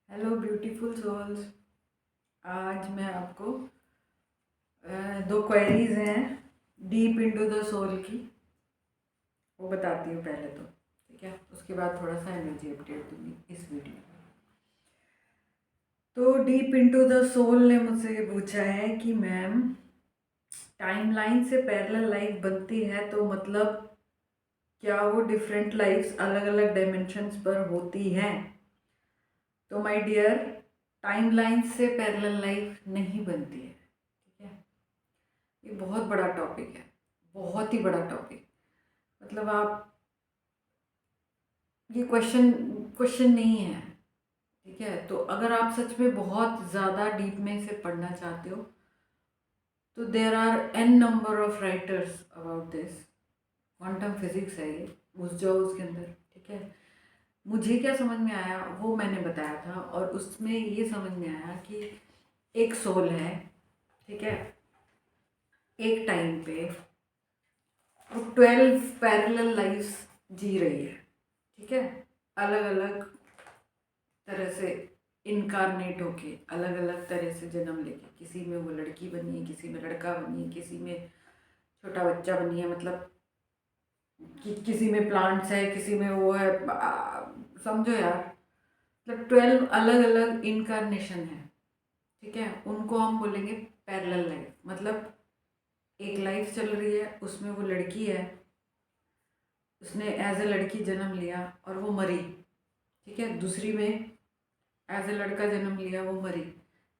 Hello beautiful souls. आज मैं आपको दो क्वेरीज हैं डीप इनटू द सोल की, वो बताती हूँ पहले तो। ठीक है, उसके बाद थोड़ा सा एनर्जी अपडेट दूंगी इस वीडियो में। तो डीप इनटू द सोल ने मुझसे ये पूछा है कि मैम, टाइमलाइन से पैरेलल लाइफ बनती है तो मतलब क्या वो डिफरेंट लाइफ्स अलग अलग डायमेंशंस पर होती हैं? तो माय डियर, टाइमलाइन से पैरेलल लाइफ नहीं बनती है। ठीक है, ये बहुत बड़ा टॉपिक है, बहुत ही बड़ा टॉपिक। मतलब आप, ये क्वेश्चन क्वेश्चन नहीं है। ठीक है, तो अगर आप सच में बहुत ज़्यादा डीप में से पढ़ना चाहते हो तो there are N number of writers about this. Quantum physics है ये, घुस जाओ उसके अंदर। ठीक है, मुझे क्या समझ में आया वो मैंने बताया था, और उसमें ये समझ में आया कि एक सोल है। ठीक है, एक टाइम पे वो 12 पैरेलल लाइफ्स जी रही है। ठीक है, अलग अलग तरह से इनकारनेट होके, अलग अलग तरह से जन्म लेके, किसी में वो लड़की बनी है, किसी में लड़का बनी है, किसी में छोटा बच्चा बनी है, मतलब किसी में प्लांट्स है, किसी में वो है। समझो यार, मतलब 12 अलग अलग इनकारनेशन है। ठीक है, उनको हम बोलेंगे पैरेलल लाइफ। मतलब एक लाइफ चल रही है, उसमें वो लड़की है, उसने एज ए लड़की जन्म लिया और वो मरी। ठीक है, दूसरी में एज ए लड़का जन्म लिया, वो मरी।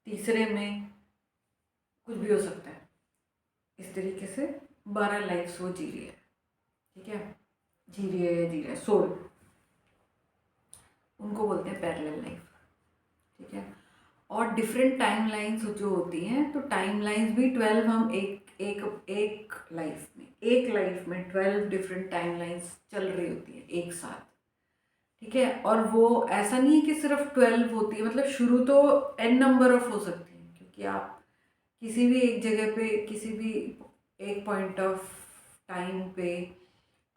तीसरे में कुछ भी हो सकता है। इस तरीके से 12 लाइफ्स वो जी रही है। ठीक है, जी रही है या जी रहा है, सोल, उनको बोलते हैं पैरेलल लाइफ। ठीक है, और डिफरेंट टाइम लाइन्स जो होती हैं, तो टाइम लाइन्स भी 12 हम एक लाइफ में 12 डिफरेंट टाइम लाइन्स चल रही होती है एक साथ। ठीक है, और वो ऐसा नहीं है कि सिर्फ 12 होती है, मतलब शुरू तो एन नंबर ऑफ हो सकती है, क्योंकि आप किसी भी एक जगह पे, किसी भी एक पॉइंट ऑफ टाइम पे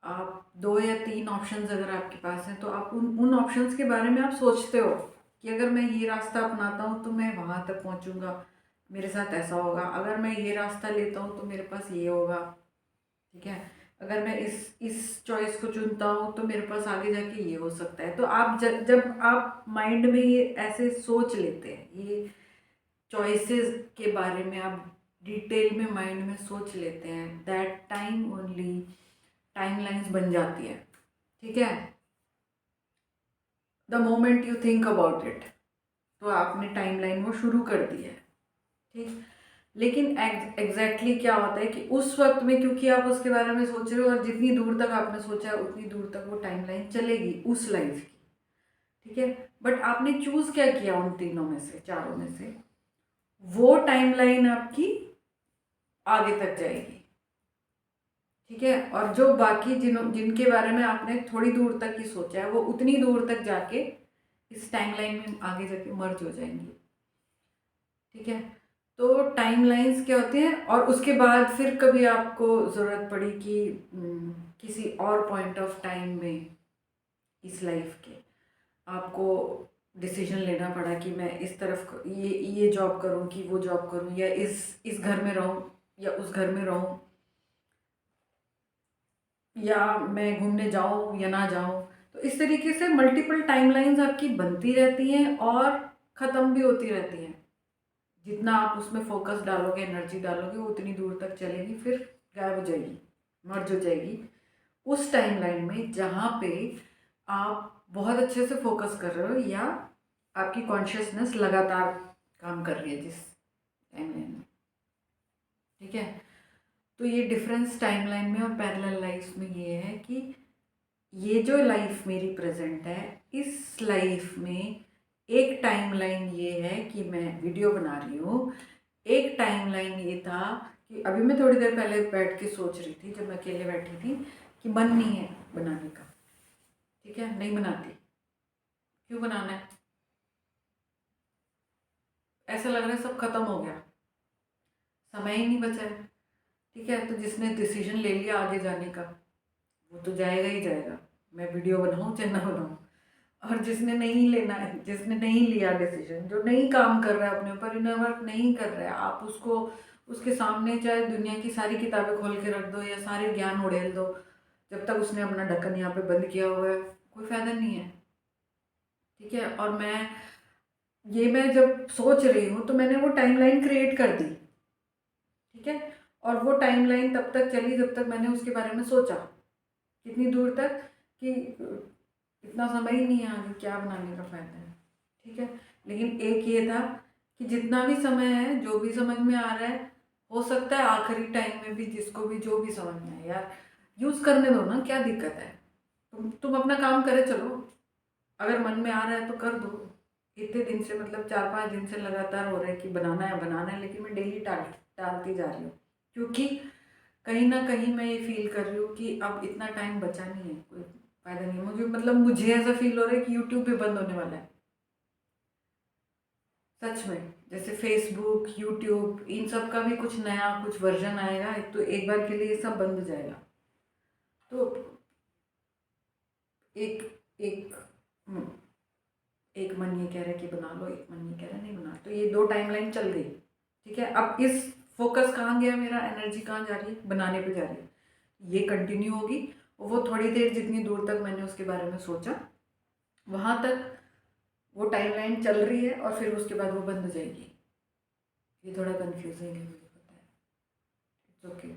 आप दो या तीन ऑप्शंस अगर आपके पास हैं, तो आप उन ऑप्शंस के बारे में आप सोचते हो कि अगर मैं ये रास्ता अपनाता हूँ तो मैं वहाँ तक पहुँचूँगा, मेरे साथ ऐसा होगा। अगर मैं ये रास्ता लेता हूँ तो मेरे पास ये होगा। ठीक है, अगर मैं इस चॉइस को चुनता हूँ तो मेरे पास आगे जाके ये हो सकता है। तो आप जब आप माइंड में ये ऐसे सोच लेते हैं, ये चॉइसेस के बारे में आप डिटेल में माइंड में सोच लेते हैं, दैट टाइम ओनली टाइमलाइंस बन जाती है। ठीक है, the moment you think about it, तो आपने टाइमलाइन वो शुरू कर दी है। ठीक, लेकिन एग्जैक्टली क्या होता है कि उस वक्त में, क्योंकि आप उसके बारे में सोच रहे हो, और जितनी दूर तक आपने सोचा है उतनी दूर तक वो टाइमलाइन चलेगी उस लाइफ की। ठीक है, बट आपने चूज क्या किया उन तीनों में से, चारों में से, वो टाइमलाइन आपकी आगे तक जाएगी। ठीक है, और जो बाकी जिनके बारे में आपने थोड़ी दूर तक ही सोचा है, वो उतनी दूर तक जाके इस टाइमलाइन में आगे जाके मर्ज हो जाएंगी। ठीक है, तो टाइमलाइंस क्या होते हैं, और उसके बाद फिर कभी आपको ज़रूरत पड़ी कि किसी और पॉइंट ऑफ टाइम में इस लाइफ के आपको डिसीजन लेना पड़ा कि मैं इस तरफ ये जॉब करूं कि वो जॉब करूं, या इस घर में रहूं या उस घर में रहूं, या मैं घूमने जाऊं या ना जाऊं। तो इस तरीके से मल्टीपल टाइमलाइंस आपकी बनती रहती हैं और ख़त्म भी होती रहती हैं। जितना आप उसमें फोकस डालोगे, एनर्जी डालोगे, वो उतनी दूर तक चलेगी, फिर गायब हो जाएगी, मर्ज हो जाएगी उस टाइमलाइन में जहाँ पे आप बहुत अच्छे से फोकस कर रहे हो, या आपकी कॉन्शियसनेस लगातार काम कर रही है जिस टाइमलाइन में। ठीक है, तो ये डिफरेंस टाइमलाइन में और पैरेलल लाइफ में ये है कि ये जो लाइफ मेरी प्रेजेंट है, इस लाइफ में एक टाइमलाइन ये है कि मैं वीडियो बना रही हूँ। एक टाइमलाइन ये था कि अभी मैं थोड़ी देर पहले बैठ के सोच रही थी, जब मैं अकेले बैठी थी, कि मन नहीं है बनाने का। ठीक है, नहीं बनाती, क्यों बनाना है, ऐसा लग रहा है सब खत्म हो गया, समय ही नहीं बचा है। ठीक है, तो जिसने डिसीजन ले लिया आगे जाने का, वो तो जाएगा ही जाएगा, मैं वीडियो बनाऊँ चाहे ना बनाऊँ, और जिसने नहीं लेना है, जिसने नहीं लिया डिसीजन, जो नहीं काम कर रहा है अपने ऊपर, इनर वर्क नहीं कर रहा है, आप उसको उसके सामने चाहे दुनिया की सारी किताबें खोल के रख दो या सारे ज्ञान उड़ेल दो, जब तक उसने अपना ढक्कन यहाँ पे बंद किया हुआ है कोई फ़ायदा नहीं है। ठीक है, और मैं जब सोच रही हूँ तो मैंने वो टाइमलाइन क्रिएट कर दी। ठीक है, और वो टाइमलाइन तब तक चली जब तक मैंने उसके बारे में सोचा, कितनी दूर तक कि इतना समय ही नहीं है, आगे क्या बनाने का फ़ायदा है। ठीक है, लेकिन एक ये था कि जितना भी समय है, जो भी समझ में आ रहा है, हो सकता है आखिरी टाइम में भी जिसको भी जो भी समझ में आए यार यूज़ करने दो ना, क्या दिक्कत है। तुम अपना काम करे चलो, अगर मन में आ रहा है तो कर दो। इतने दिन से मतलब 4-5 दिन से लगातार हो रहा है कि बनाना है, लेकिन मैं डेली टालती जा रही हूँ, क्योंकि कहीं ना कहीं मैं ये फील कर रही हूँ कि अब इतना टाइम बचा नहीं है, कोई फ़ायदा नहीं है मुझे। मतलब मुझे ऐसा फील हो रहा है कि यूट्यूब भी बंद होने वाला है सच में। जैसे फेसबुक, यूट्यूब, इन सब का भी कुछ नया कुछ वर्जन आएगा, तो एक बार के लिए सब बंद हो जाएगा। तो एक एक हम्म, एक मन ये कह रहा है कि बना लो, एक मन ये कह रहा है नहीं बना, तो ये 2 टाइमलाइन चल गई। ठीक है, अब इस फोकस कहाँ गया मेरा, एनर्जी कहाँ जा रही है, बनाने पे जा रही है। ये कंटिन्यू होगी, वो थोड़ी देर जितनी दूर तक मैंने उसके बारे में सोचा वहाँ तक वो टाइमलाइन चल रही है, और फिर उसके बाद वो बंद हो जाएगी। ये थोड़ा कंफ्यूजिंग है, मुझे पता है। इट्स ओके,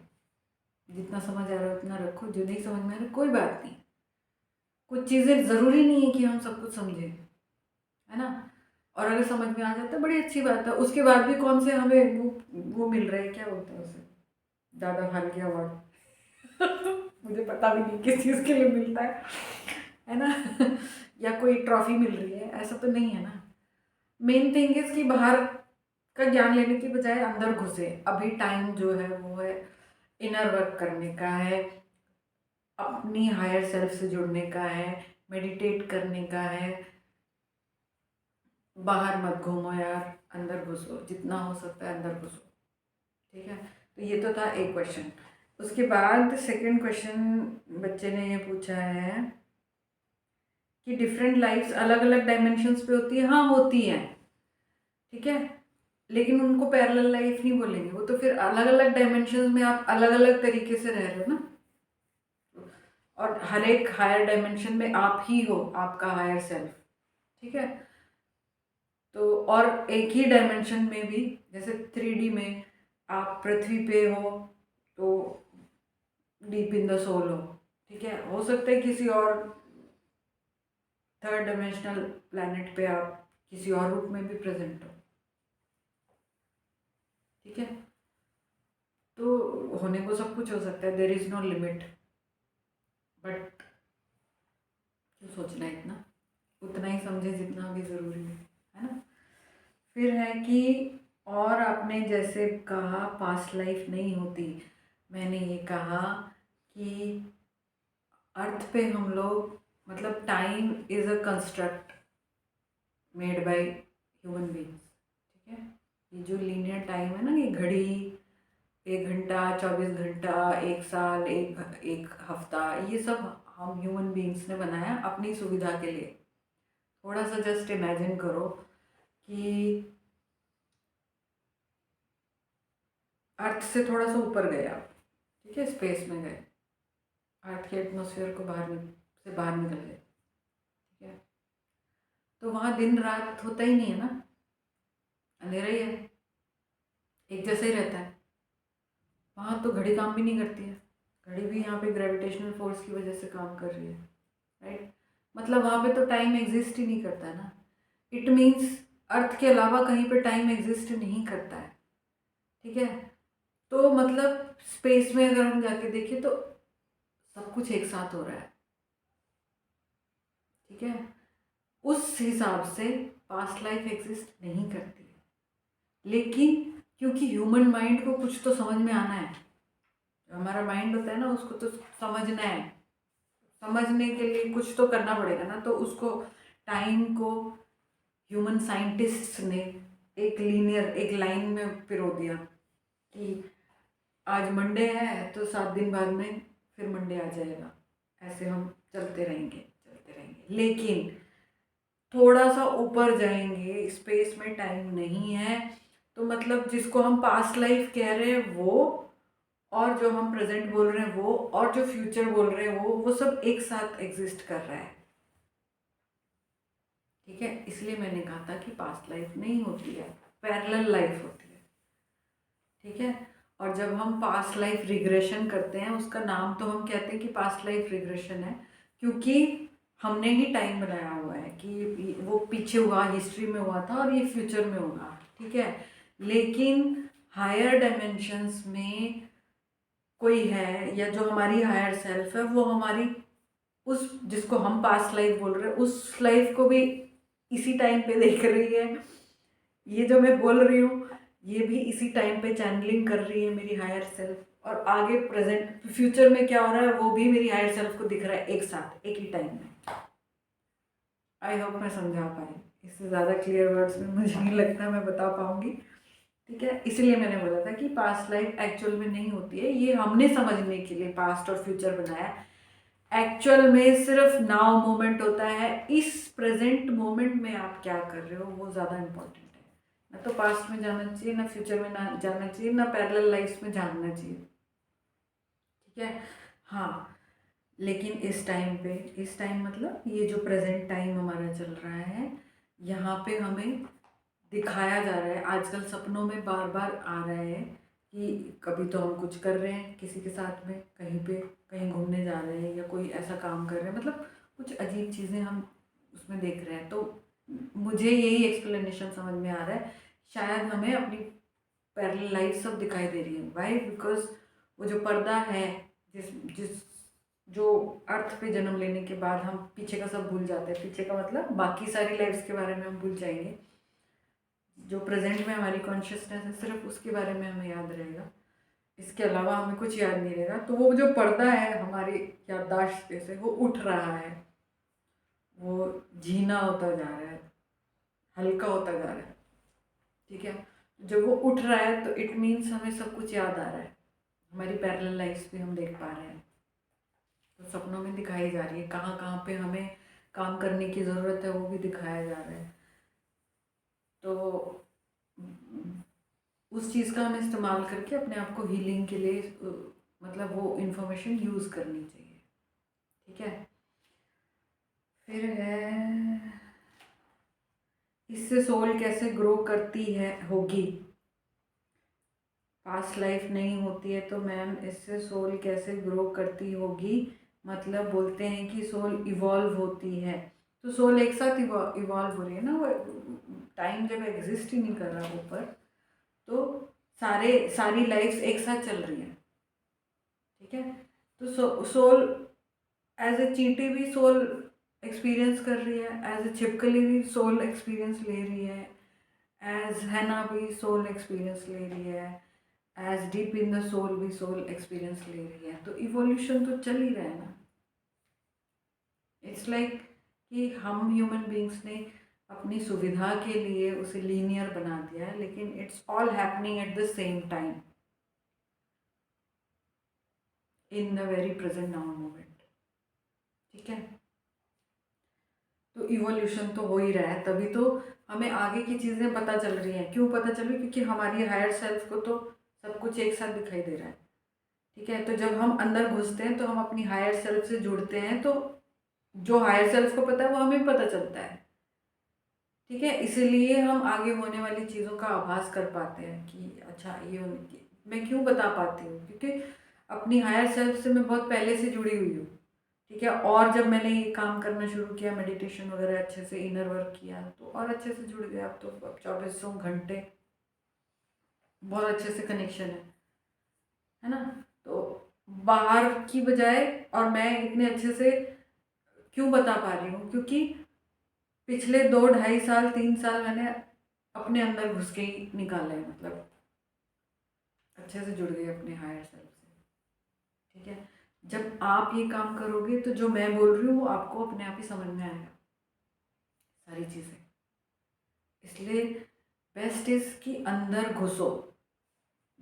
जितना समझ आ रहा है उतना रखो, जो नहीं समझ में आ रहा कोई बात नहीं। कुछ चीज़ें ज़रूरी नहीं है कि हम सब कुछ समझें, है ना। और अगर समझ में आ जाता है बड़ी अच्छी बात है, उसके बाद भी कौन से हमें वो मिल रहे हैं, क्या बोलते हैं उसे, दादा फाल्के अवार्ड मुझे पता भी नहीं किस चीज़ के लिए मिलता है ना या कोई ट्रॉफी मिल रही है, ऐसा तो नहीं है ना। मेन थिंग इज़ कि बाहर का ज्ञान लेने की बजाय अंदर घुसे। अभी टाइम जो है वो है इनर वर्क करने का है, अपनी हायर सेल्फ से जुड़ने का है, मेडिटेट करने का है। बाहर मत घूमो यार, अंदर घुसो, जितना हो सकता है अंदर घुसो। ठीक है, तो ये तो था एक क्वेश्चन। उसके बाद सेकंड क्वेश्चन बच्चे ने ये पूछा है कि डिफरेंट लाइफ्स अलग अलग डायमेंशंस पे होती है। हाँ होती है, ठीक है, लेकिन उनको पैरेलल लाइफ नहीं बोलेंगे, वो तो फिर अलग अलग डायमेंशंस में आप अलग अलग तरीके से रह रहे हो ना। और हर एक हायर डायमेंशन में आप ही हो, आपका हायर सेल्फ। ठीक है, तो और एक ही डायमेंशन में भी, जैसे 3D में आप पृथ्वी पे हो तो डीप इन द सोल हो। ठीक है, हो सकता है किसी और थर्ड डायमेंशनल प्लैनेट पे आप किसी और रूप में भी प्रेजेंट हो। ठीक है, तो होने को सब कुछ हो सकता है, there is no limit. But क्यों सोचना है इतना, उतना ही समझे जितना भी ज़रूरी है ना। फिर है कि और आपने जैसे कहा पास्ट लाइफ नहीं होती, मैंने ये कहा कि अर्थ पे हम लोग, मतलब time is a construct made by human beings. ठीक है, ये जो लीनियर टाइम है ना, ये घड़ी, 1 घंटा, 24 घंटा, 1 साल, एक हफ्ता, ये सब हम ह्यूमन बींग्स ने बनाया अपनी सुविधा के लिए। थोड़ा सा जस्ट इमेजिन करो कि अर्थ से थोड़ा सा ऊपर गए आप, ठीक है, स्पेस में गए, अर्थ के एटमॉस्फेयर को से बाहर निकल गए। ठीक है, तो वहाँ दिन रात होता ही नहीं है ना, अंधेरा ही है, एक जैसा ही रहता है। वहाँ तो घड़ी काम भी नहीं करती है, घड़ी भी यहाँ पे ग्रेविटेशनल फोर्स की वजह से काम कर रही है, राइट। मतलब वहाँ पे तो टाइम एग्जिस्ट ही नहीं करता है ना। इट मीन्स अर्थ के अलावा कहीं पे टाइम एग्जिस्ट नहीं करता है। ठीक है, तो मतलब स्पेस में अगर हम जाके देखें तो सब कुछ एक साथ हो रहा है। ठीक है, उस हिसाब से पास्ट लाइफ एग्जिस्ट नहीं करती है, लेकिन क्योंकि ह्यूमन माइंड को कुछ तो समझ में आना है, जो हमारा माइंड होता है ना उसको तो समझना है, समझने के लिए कुछ तो करना पड़ेगा ना, तो उसको टाइम को ह्यूमन साइंटिस्ट्स ने एक लीनियर एक लाइन में पिरो दिया कि आज मंडे है तो 7 दिन बाद में फिर मंडे आ जाएगा, ऐसे हम चलते रहेंगे चलते रहेंगे। लेकिन थोड़ा सा ऊपर जाएंगे, स्पेस में टाइम नहीं है, तो मतलब जिसको हम पास्ट लाइफ कह रहे हैं वो, और जो हम प्रेजेंट बोल रहे हैं वो, और जो फ्यूचर बोल रहे हैं वो सब एक साथ एग्जिस्ट कर रहा है। ठीक है, इसलिए मैंने कहा था कि पास्ट लाइफ नहीं होती है, पैरेलल लाइफ होती है। ठीक है, और जब हम पास्ट लाइफ रिग्रेशन करते हैं, उसका नाम तो हम कहते हैं कि पास्ट लाइफ रिग्रेशन है, क्योंकि हमने ही टाइम बनाया हुआ है कि वो पीछे हुआ, हिस्ट्री में हुआ था और ये फ्यूचर में होगा। ठीक है, लेकिन हायर डायमेंशंस में कोई है, या जो हमारी हायर सेल्फ है, वो हमारी उस जिसको हम पास्ट लाइफ बोल रहे हैं उस लाइफ को भी इसी टाइम पे देख रही है। ये जो मैं बोल रही हूँ ये भी इसी टाइम पे चैनलिंग कर रही है मेरी हायर सेल्फ, और आगे प्रेजेंट फ्यूचर में क्या हो रहा है वो भी मेरी हायर सेल्फ को दिख रहा है एक साथ, एक ही टाइम में। आई होप मैं समझा पाई। इससे ज़्यादा क्लियर वर्ड्स में मुझे नहीं लगता मैं बता पाऊंगी। ठीक है, इसलिए मैंने बोला था कि पास्ट लाइफ एक्चुअल में नहीं होती है, ये हमने समझने के लिए पास्ट और फ्यूचर बनाया है। एक्चुअल में सिर्फ नाउ मोमेंट होता है, इस प्रेजेंट मोमेंट में आप क्या कर रहे हो वो ज़्यादा इम्पोर्टेंट है। ना तो पास्ट में जाना चाहिए, ना फ्यूचर में ना जाना चाहिए, ना पैरेलल लाइफ में जानना चाहिए। ठीक है, हाँ, लेकिन इस टाइम मतलब ये जो प्रेजेंट टाइम हमारा चल रहा है, यहाँ पे हमें दिखाया जा रहा है, आजकल सपनों में बार बार आ रहा है कि कभी तो हम कुछ कर रहे हैं किसी के साथ में, कहीं पे कहीं घूमने जा रहे हैं या कोई ऐसा काम कर रहे हैं, मतलब कुछ अजीब चीज़ें हम उसमें देख रहे हैं। तो मुझे यही एक्सप्लेनेशन समझ में आ रहा है, शायद हमें अपनी पैरेलल लाइफ सब दिखाई दे रही है। वाई? बिकॉज वो जो पर्दा है, जिस जिस जो अर्थ पे जन्म लेने के बाद हम पीछे का सब भूल जाते हैं, पीछे का मतलब बाकी सारी लाइफ्स के बारे में हम भूल जाएंगे, जो प्रेजेंट में हमारी कॉन्शियसनेस है सिर्फ उसके बारे में हमें याद रहेगा, इसके अलावा हमें कुछ याद नहीं रहेगा। तो वो जो पर्दा है हमारी याददाश्त पे से वो उठ रहा है, वो झीना होता जा रहा है, हल्का होता जा रहा है। ठीक है, जब वो उठ रहा है तो इट मीन्स हमें सब कुछ याद आ रहा है, हमारी पैरेलल लाइफ भी हम देख पा रहे हैं, तो सपनों में दिखाई जा रही है, कहाँ कहाँ पे हमें काम करने की ज़रूरत है वो भी दिखाया जा रहा है। तो उस चीज़ का हमें इस्तेमाल करके अपने आप को हीलिंग के लिए मतलब वो इन्फॉर्मेशन यूज़ करनी चाहिए। ठीक है, फिर है इससे सोल कैसे ग्रो करती है होगी। पास्ट लाइफ नहीं होती है तो मैम इससे सोल कैसे ग्रो करती होगी, मतलब बोलते हैं कि सोल इवॉल्व होती है, तो सोल एक साथ इवॉल्व हो रही है ना, वो टाइम जब एग्जिस्ट ही नहीं कर रहा ऊपर, तो सारी लाइफ्स एक साथ चल रही हैं। ठीक है, तो सोल एज ए चींटी भी सोल एक्सपीरियंस कर रही है, एज ए छिपकली भी सोल एक्सपीरियंस ले रही है, एज हैना भी सोल एक्सपीरियंस ले रही है, as deep in the soul भी सोल एक्सपीरियंस ले रही है, तो इवोल्यूशन तो चल ही रहा है ना। इट्स लाइक कि हम ह्यूमन बींग्स ने अपनी सुविधा के लिए उसे लीनियर बना दिया है, लेकिन it's all happening at the same time in the very present now moment. ठीक है, तो इवोल्यूशन तो हो ही रहा है, तभी तो हमें आगे की चीज़ें पता चल रही हैं। क्यों पता चल रही? क्योंकि हमारी हायर सेल्फ को तो सब कुछ एक साथ दिखाई दे रहा है। ठीक है, तो जब हम अंदर घुसते हैं तो हम अपनी हायर सेल्फ से जुड़ते हैं, तो जो हायर सेल्फ को पता है वो हमें पता चलता है। ठीक है, इसीलिए हम आगे होने वाली चीज़ों का आभास कर पाते हैं कि अच्छा ये मैं क्यों बता पाती हूँ, क्योंकि अपनी हायर सेल्फ से मैं बहुत पहले से जुड़ी हुई हूँ। ठीक है, और जब मैंने ये काम करना शुरू किया, मेडिटेशन वगैरह अच्छे से इनर वर्क किया, तो और अच्छे से जुड़ गया। अब तो अब 2400 घंटे बहुत अच्छे से कनेक्शन है ना। तो बाहर की बजाय, और मैं इतने अच्छे से क्यों बता पा रही हूँ, क्योंकि पिछले 2 ढाई साल 3 साल मैंने अपने अंदर घुस के ही निकाला है, मतलब अच्छे से जुड़ गई अपने हायर सेल्फ से। ठीक है, जब आप ये काम करोगे तो जो मैं बोल रही हूँ वो आपको अपने आप ही समझ में आएगा सारी चीज़ें। इसलिए बेस्ट इज़ कि अंदर घुसो,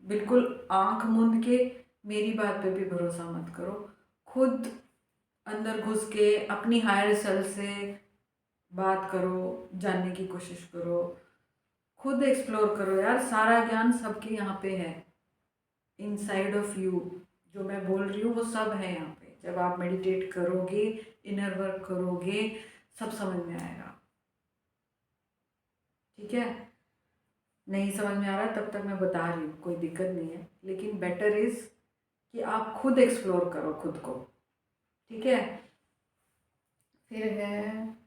बिल्कुल आंख मूंद के मेरी बात पे भी भरोसा मत करो, खुद अंदर घुस के अपनी हायर सेल्फ से बात करो, जानने की कोशिश करो, खुद एक्सप्लोर करो यार। सारा ज्ञान सबके यहाँ पे है, इनसाइड ऑफ यू। जो मैं बोल रही हूँ वो सब है यहाँ पे। जब आप मेडिटेट करोगे, इनर वर्क करोगे, सब समझ में आएगा। ठीक है, नहीं समझ में आ रहा तब तक मैं बता रही हूँ, कोई दिक्कत नहीं है, लेकिन बेटर इज़ कि आप खुद एक्सप्लोर करो खुद को। ठीक है, फिर है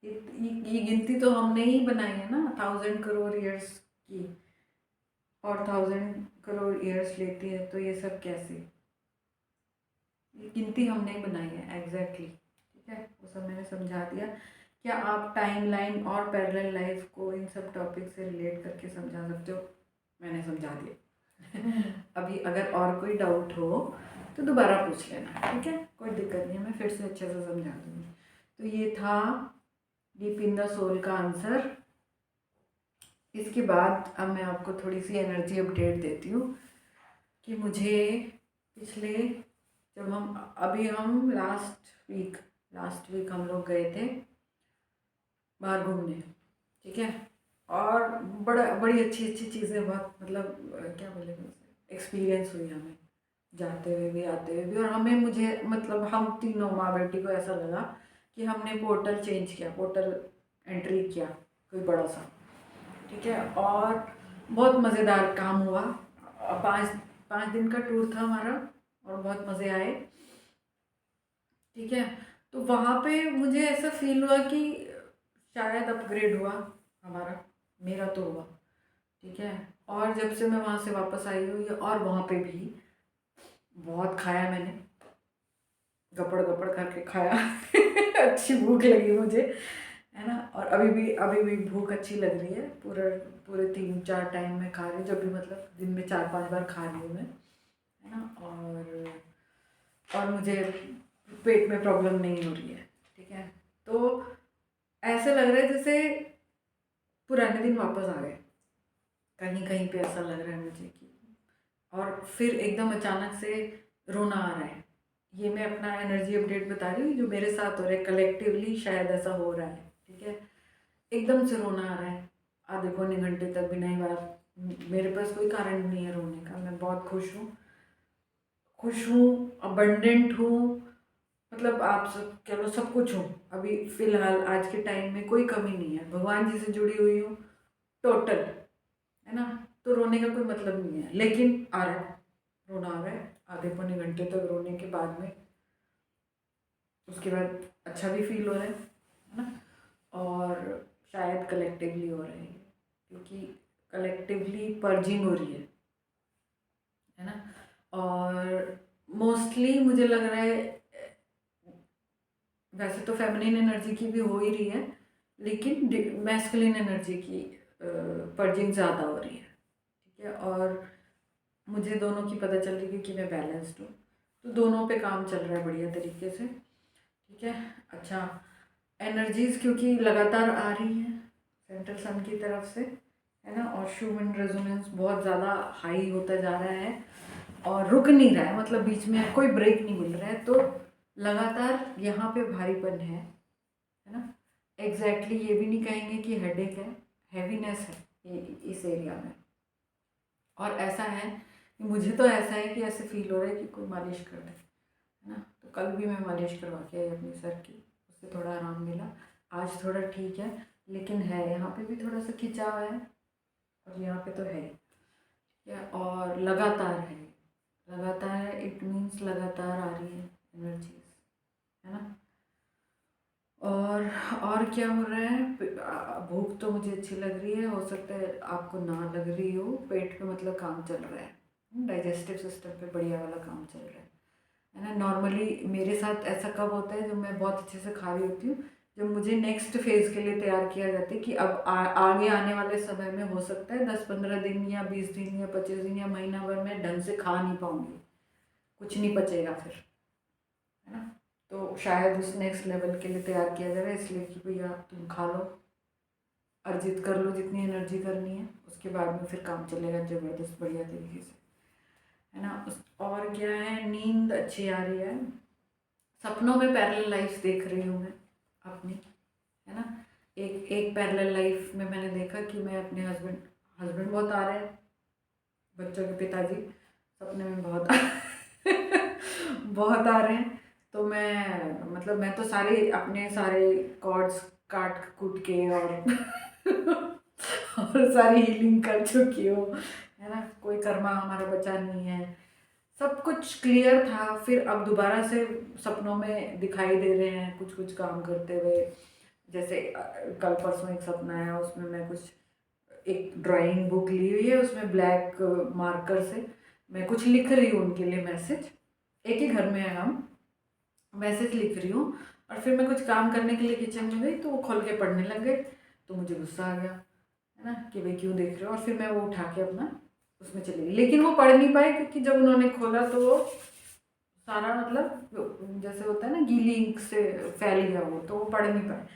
ये गिनती तो हमने ही बनाई है ना, 1000 करोड़ ईयर्स की, और 1000 करोड़ ईयर्स लेती है, तो ये सब कैसे? ये गिनती हमने ही बनाई है एग्जैक्टली। ठीक है, वो सब मैंने समझा दिया। क्या आप टाइमलाइन और पैरेलल लाइफ को इन सब टॉपिक से रिलेट करके समझा सकते हो? मैंने समझा दिया। अभी अगर और कोई डाउट हो तो दोबारा पूछ लेना, ठीक है, कोई दिक्कत नहीं है, मैं फिर से अच्छे से समझा दूँगी। तो ये था डीप इन द सोल का आंसर। इसके बाद अब मैं आपको थोड़ी सी एनर्जी अपडेट देती हूँ कि मुझे पिछले, जब हम लास्ट वीक हम लोग गए थे बाहर घूमने। ठीक है, और बड़ी अच्छी अच्छी चीज़ें, बहुत मतलब क्या बोले, एक्सपीरियंस हुई हमें, जाते हुए भी आते हुए भी। और मुझे मतलब हम तीनों माँ बेटी को ऐसा लगा कि हमने पोर्टल चेंज किया, पोर्टल एंट्री किया कोई बड़ा सा। ठीक है, और बहुत मज़ेदार काम हुआ। 5 दिन का टूर था हमारा और बहुत मज़े आए। ठीक है, तो वहाँ पे मुझे ऐसा फील हुआ कि शायद अपग्रेड हुआ हमारा, मेरा तो हुआ। ठीक है, और जब से मैं वहाँ से वापस आई हुई, और वहाँ पे भी बहुत खाया मैंने, गपड़ गपड़ करके खाया। अच्छी भूख लगी मुझे, है ना। और अभी भी भूख अच्छी लग रही है। पूरे पूरे 3-4 टाइम में खा रही हूँ, जब भी मतलब दिन में 4-5 बार खा रही हूँ मैं, है ना। और मुझे पेट में प्रॉब्लम नहीं हो रही है। ठीक है, तो ऐसे लग रहा है जैसे पुराने दिन वापस आ गए, कहीं कहीं पे ऐसा लग रहा है मुझे कि। और फिर एकदम अचानक से रोना आ रहा है। ये मैं अपना एनर्जी अपडेट बता रही हूँ, जो मेरे साथ हो रहा है कलेक्टिवली, शायद ऐसा हो रहा है। ठीक है, एकदम से रोना आ रहा है, आधे पौने घंटे तक बिना ही बात। मेरे पास कोई कारण नहीं है रोने का, मैं बहुत खुश हूँ, अबंडेंट हूँ, मतलब आप सब कह लो, सब कुछ हूँ अभी फ़िलहाल। आज के टाइम में कोई कमी नहीं है, भगवान जी से जुड़ी हुई हूँ टोटल, है ना। तो रोने का कोई मतलब नहीं है, लेकिन आ रहा है, रोना आ रहा है आधे पौने घंटे तक रोने के बाद में। उसके बाद अच्छा भी फील हो रहा है ना। और शायद कलेक्टिवली हो रहा है, क्योंकि कलेक्टिवली पर्जिंग हो रही है ना। और मोस्टली मुझे लग रहा है, वैसे तो फेमिनिन एनर्जी की भी हो ही रही है, लेकिन मैस्कुलिन एनर्जी की पर्जिंग ज़्यादा हो रही है। ठीक है, और मुझे दोनों की पता चल रही है कि मैं बैलेंस्ड हूँ, तो दोनों पे काम चल रहा है बढ़िया तरीके से। ठीक है, अच्छा, एनर्जीज क्योंकि लगातार आ रही हैं सेंट्रल सन की तरफ से, है ना, और ह्यूमन रेजोनेंस बहुत ज़्यादा हाई होता जा रहा है और रुक नहीं रहा है, मतलब बीच में कोई ब्रेक नहीं मिल रहा है, तो लगातार यहाँ पे भारीपन है ना। एग्जैक्टली ये भी नहीं कहेंगे कि हेडेक है, हैवीनेस है ये इस एरिया में। और ऐसा है कि मुझे तो ऐसा है कि ऐसे फील हो रहा है कि कोई मालिश कर दे, है ना। तो कल भी मैं मालिश करवा के आई अपने सर की, उससे थोड़ा आराम मिला। आज थोड़ा ठीक है, लेकिन है यहाँ पे भी थोड़ा सा खिंचाव है, और यहाँ पे तो है क्या, और लगातार इट मीन्स लगातार आ रही है एनर्जीज, है ना। और क्या हो रहा है, भूख तो मुझे अच्छी लग रही है, हो सकता है आपको ना लग रही हो। पेट पे मतलब काम चल रहा है, डाइजेस्टिव सिस्टम पे बढ़िया वाला काम चल रहा है ना। नॉर्मली मेरे साथ ऐसा कब होता है, जब मैं बहुत अच्छे से खा रही होती हूँ, जब मुझे नेक्स्ट फेज़ के लिए तैयार किया जाता है कि अब आगे आने वाले समय में हो सकता है 10-15 दिन या 20 दिन या 25 दिन या महीना भर में ढंग से खा नहीं पाऊँगी, कुछ नहीं पचेगा फिर, है ना। तो शायद उस नेक्स्ट लेवल के लिए तैयार किया जा रहा है, इसलिए कि भैया तुम खा लो, अर्जित कर लो जितनी एनर्जी करनी है, उसके बाद में फिर काम चलेगा ज़बरदस्त बढ़िया तरीके से, है ना। और क्या है, नींद अच्छी आ रही है, सपनों में पैरेलल लाइफ देख रही हूँ मैं, अपनी, है ना। एक एक पैरेलल लाइफ में मैंने देखा कि मैं अपने हस्बैंड बहुत आ रहे हैं, बच्चों के पिताजी सपने में बहुत बहुत आ रहे हैं। तो मैं मतलब मैं तो सारे अपने सारे कॉर्ड्स काट कूट के और सारी हीलिंग कर चुकी हूँ, है ना। कोई कर्मा हमारा बचा नहीं है, सब कुछ क्लियर था। फिर अब दोबारा से सपनों में दिखाई दे रहे हैं कुछ कुछ काम करते हुए। जैसे कल परसों एक सपना आया, उसमें मैं कुछ एक ड्राइंग बुक ली हुई है, उसमें ब्लैक मार्कर से मैं कुछ लिख रही हूँ उनके लिए मैसेज। एक ही घर में है हम, मैसेज लिख रही हूँ। और फिर मैं कुछ काम करने के लिए किचन में गई तो वो खोल के पढ़ने लग गए। तो मुझे गुस्सा आ गया, है ना, कि भाई क्यों देख रहे हो। और फिर मैं वो उठा के अपना उसमें चली गई, लेकिन वो पढ़ नहीं पाए क्योंकि जब उन्होंने खोला तो वो सारा मतलब जैसे होता है ना गीली इंक से फैल गया वो, तो वो पढ़ नहीं पाए।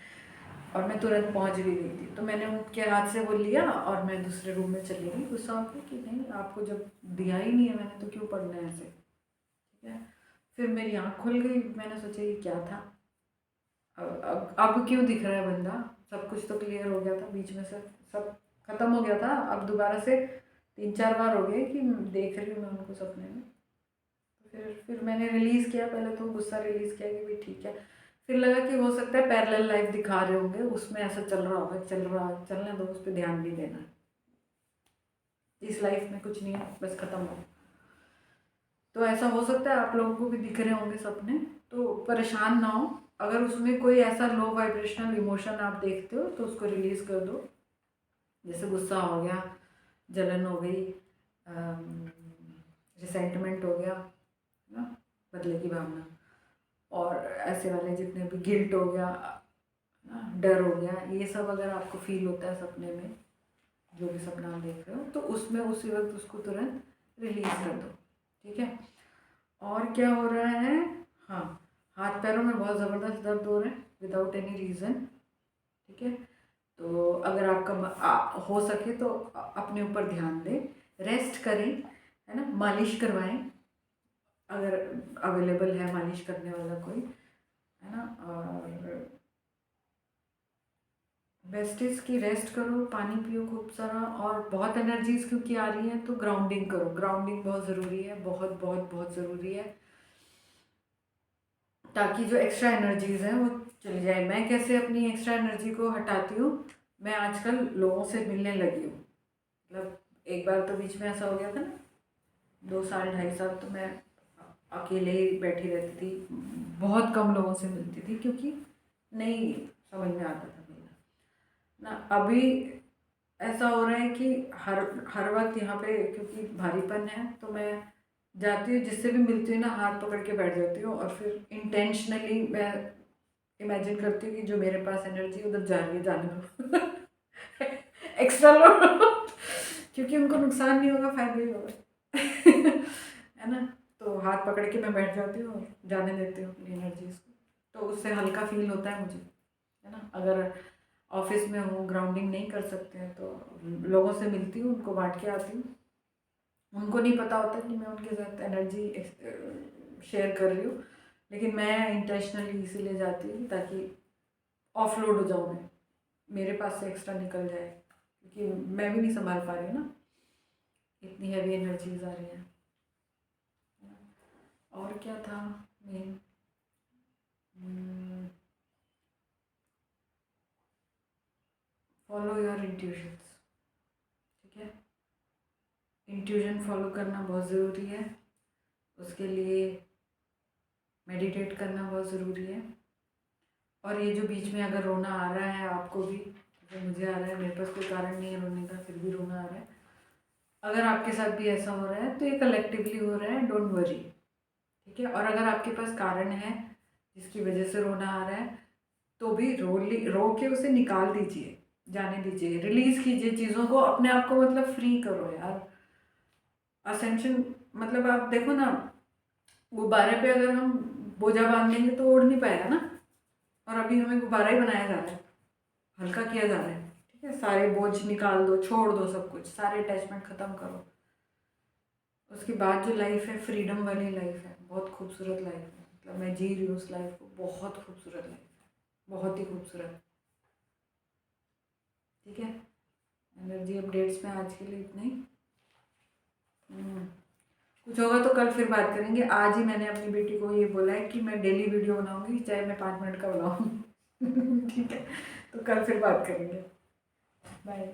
और मैं तुरंत पहुंच भी गई थी, तो मैंने उनके हाथ से वो लिया और मैं दूसरे रूम में चली गई गुस्सा होकर कि नहीं, आपको जब दिया ही नहीं है मैंने तो क्यों पढ़ना है ऐसे, ठीक है। फिर मेरी आँख खुल गई, मैंने सोचा ये क्या था, अब क्यों दिख रहा है बंदा, सब कुछ तो क्लियर हो गया था बीच में से, सब खत्म हो गया था। अब दोबारा से 3-4 बार हो गए कि देख रही हूँ मैं उनको सपने में। तो फिर मैंने रिलीज़ किया, पहले तो गुस्सा रिलीज़ किया कि भाई ठीक है। फिर लगा कि हो सकता है पैरेलल लाइफ दिखा रहे होंगे, उसमें ऐसा चल रहा होगा, चलने दो, उस पर ध्यान नहीं देना, इस लाइफ में कुछ नहीं है, बस खत्म हो। तो ऐसा हो सकता है आप लोगों को भी दिख रहे होंगे सपने, तो परेशान ना हो। अगर उसमें कोई ऐसा लो वाइब्रेशनल इमोशन आप देखते हो तो उसको रिलीज़ कर दो। जैसे गुस्सा हो गया, जलन हो गई, रिसेंटमेंट हो गया ना, बदले की भावना, और ऐसे वाले जितने भी गिल्ट हो गया ना, डर हो गया, ये सब अगर आपको फील होता है सपने में, जो भी सपना आप देख रहे हो, तो उसमें उसी वक्त उसको तुरंत रिलीज कर दो, ठीक है। और क्या हो रहा है, हाँ, हाथ पैरों में बहुत ज़बरदस्त दर्द हो रहे हैं विदाउट एनी रीज़न, ठीक है। तो अगर आपका हो सके तो अपने ऊपर ध्यान दें, रेस्ट करें, है ना, मालिश करवाएं अगर अवेलेबल है मालिश करने वाला कोई, है ना। और बेस्ट इज़ कि रेस्ट करो, पानी पियो खूब सारा, और बहुत एनर्जीज क्योंकि आ रही है तो ग्राउंडिंग करो, ग्राउंडिंग बहुत ज़रूरी है, बहुत बहुत बहुत ज़रूरी है, ताकि जो एक्स्ट्रा एनर्जीज हैं वो चली जाए। मैं कैसे अपनी एक्स्ट्रा एनर्जी को हटाती हूँ, मैं आजकल लोगों से मिलने लगी हूँ। मतलब एक बार तो बीच में ऐसा हो गया था ना, 2 साल 2.5 साल तो मैं अकेले ही बैठी रहती थी, बहुत कम लोगों से मिलती थी क्योंकि नहीं समझ में आता था मिलना ना। अभी ऐसा हो रहा है कि हर हर वक्त यहाँ पे क्योंकि भारीपन है तो मैं जाती हूँ, जिससे भी मिलती हूँ ना हाथ पकड़ के बैठ जाती हूँ, और फिर इंटेंशनली मैं इमेजिन करती हूँ कि जो मेरे पास एनर्जी उधर जा रही है, जाने दो एक्स्ट्रा लो क्योंकि उनको नुकसान नहीं होगा, फायदा ही होगा है ना। तो हाथ पकड़ के मैं बैठ जाती हूँ और जाने देती हूँ अपनी एनर्जीज को, तो उससे हल्का फील होता है मुझे, है ना। अगर ऑफिस में हूँ, ग्राउंडिंग नहीं कर सकते हैं, तो लोगों से मिलती हूँ, उनको बांट के आती हूँ। उनको नहीं पता होता कि मैं उनके साथ एनर्जी शेयर कर रही हूँ, लेकिन मैं इंटेंशनली इसीलिए जाती हूँ ताकि ऑफलोड हो जाऊँ, मैं मेरे पास से एक्स्ट्रा निकल जाए, क्योंकि मैं भी नहीं संभाल पा रही हूँ ना, इतनी हैवी एनर्जीज आ रही हैं। और क्या था मेन, फॉलो योर इंट्यूशंस, ठीक है। इंट्यूशन फॉलो करना बहुत ज़रूरी है, उसके लिए मेडिटेट करना बहुत ज़रूरी है। और ये जो बीच में अगर रोना आ रहा है आपको भी, जैसे मुझे आ रहा है, मेरे पास कोई कारण नहीं है रोने का फिर भी रोना आ रहा है, अगर आपके साथ भी ऐसा हो रहा है तो ये कलेक्टिवली हो रहा है, डोंट वरी, ठीक है। और अगर आपके पास कारण है जिसकी वजह से रोना आ रहा है, तो भी रो के उसे निकाल दीजिए, जाने दीजिए, रिलीज़ कीजिए चीज़ों को, अपने आप को मतलब फ्री करो यार। असेंशन मतलब आप देखो ना, गुब्बारे पे अगर हम बोझा बांध देंगे तो उड़ नहीं पाएगा ना, और अभी हमें गुब्बारा ही बनाया जा रहा है, हल्का किया जा रहा है, ठीक है। सारे बोझ निकाल दो, छोड़ दो सब कुछ, सारे अटैचमेंट ख़त्म करो, उसके बाद जो लाइफ है फ्रीडम वाली लाइफ है, बहुत खूबसूरत लाइफ है, मतलब मैं जी रही हूँ उस लाइफ को, बहुत खूबसूरत लाइफ है। बहुत ही खूबसूरत। ठीक है, एनर्जी अपडेट्स में आज के लिए इतना ही। कुछ होगा तो कल फिर बात करेंगे। आज ही मैंने अपनी बेटी को ये बोला है कि मैं डेली वीडियो बनाऊंगी, चाहे मैं 5 मिनट का बनाऊँ। ठीक है, तो कल फिर बात करेंगे। बाय।